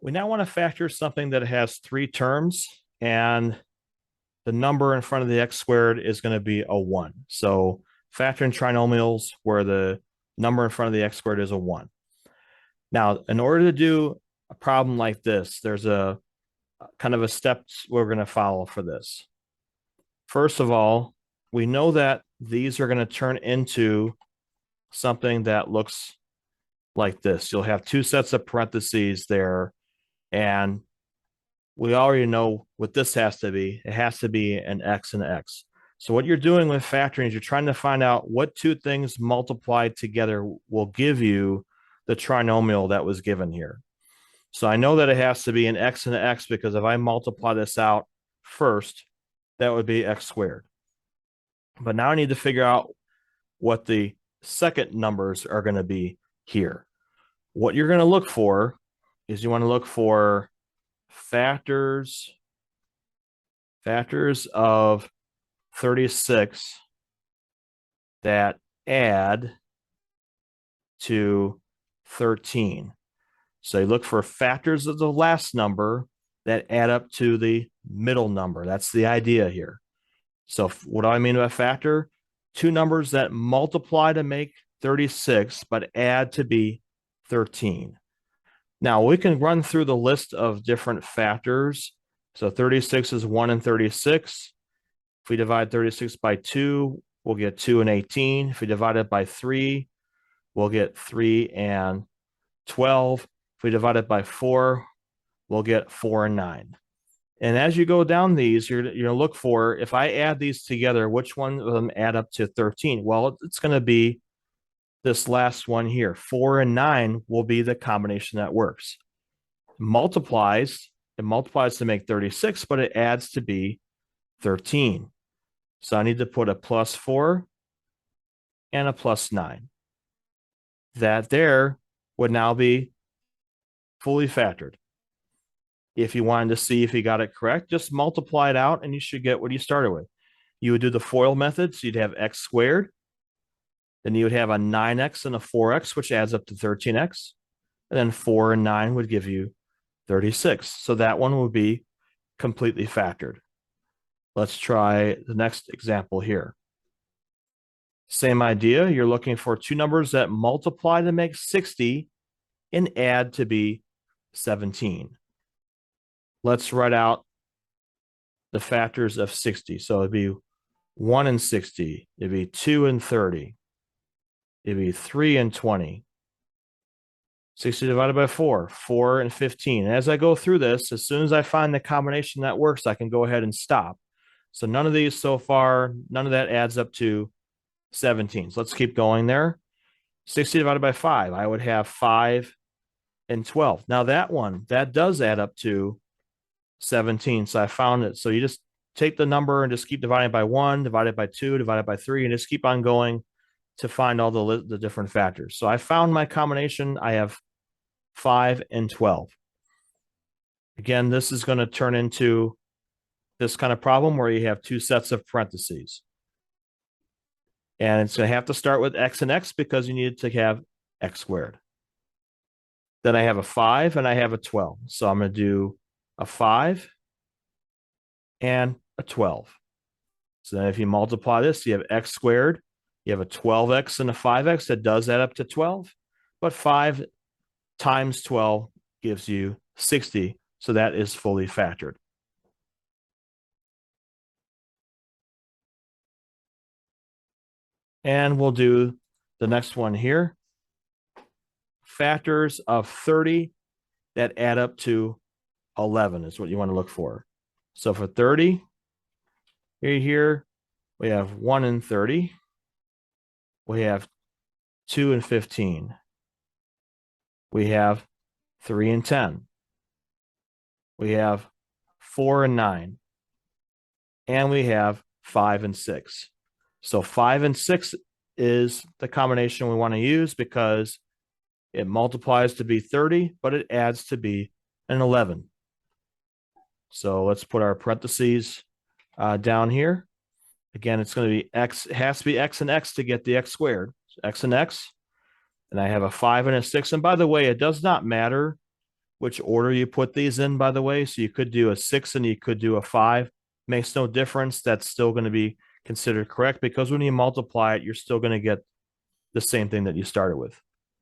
We now want to factor something that has three terms, and the number in front of the x squared is going to be a 1. So factoring trinomials where the number in front of the x squared is a 1. Now, in order to do a problem like this, there's a kind of a steps we're going to follow for this. First of all, we know that these are going to turn into something that looks like this. You'll have two sets of parentheses there, and we already know what this has to be. It has to be an x and an x. So what you're doing with factoring is you're trying to find out what two things multiplied together will give you the trinomial that was given here. So I know that it has to be an x and an x because if I multiply this out first, that would be x squared. But now I need to figure out what the second numbers are going to be here. What you're going to look for is you want to look for factors of 36 that add to 13. So you look for factors of the last number that add up to the middle number. That's the idea here. So what do I mean by factor? Two numbers that multiply to make 36, but add to be 13. Now we can run through the list of different factors. So 36 is 1 and 36. If we divide 36 by 2, we'll get 2 and 18. If we divide it by 3, we'll get 3 and 12. If we divide it by 4, we'll get 4 and 9. And as you go down these, you're going to look for, if I add these together, which one of them add up to 13? Well, it's going to be this last one here. 4 and 9 will be the combination that works. It multiplies to make 36, but it adds to be 13. So I need to put a plus 4 and a plus 9. That there would now be fully factored. If you wanted to see if you got it correct, just multiply it out and you should get what you started with. You would do the FOIL method, so you'd have x squared. Then you would have a 9x and a 4x, which adds up to 13x. And then 4 and 9 would give you 36. So that one would be completely factored. Let's try the next example here. Same idea. You're looking for two numbers that multiply to make 60 and add to be 17. Let's write out the factors of 60. So it'd be 1 and 60. It'd be 2 and 30. It'd be 3 and 20. 60 divided by 4, 4 and 15. And as I go through this, as soon as I find the combination that works, I can go ahead and stop. So none of these so far, none of that adds up to 17. So let's keep going there. 60 divided by 5, I would have 5 and 12. Now that one, that does add up to 17. So I found it. So you just take the number and just keep dividing by 1, divided by 2, divided by 3, and just keep on going to find all the different factors. So I found my combination. I have 5 and 12. Again, this is going to turn into this kind of problem where you have two sets of parentheses. And it's going to have to start with x and x because you need to have x squared. Then I have a 5 and I have a 12. So I'm going to do a 5 and a 12. So then if you multiply this, you have x squared. You have a 12x and a 5x. That does add up to 12. But 5 times 12 gives you 60. So that is fully factored. And we'll do the next one here. Factors of 30 that add up to 11 is what you want to look for. So for 30, here we have 1 and 30. We have 2 and 15. We have 3 and 10. We have 4 and 9. And we have 5 and 6. So 5 and 6 is the combination we want to use because it multiplies to be 30, but it adds to be an 11. So let's put our parentheses down here. Again, it's going to be x. It has to be x and x to get the x squared. So x and x. And I have a 5 and a 6. And by the way, it does not matter which order you put these in, by the way. So you could do a 6 and you could do a 5. Makes no difference. That's still going to be considered correct because when you multiply it, you're still going to get the same thing that you started with.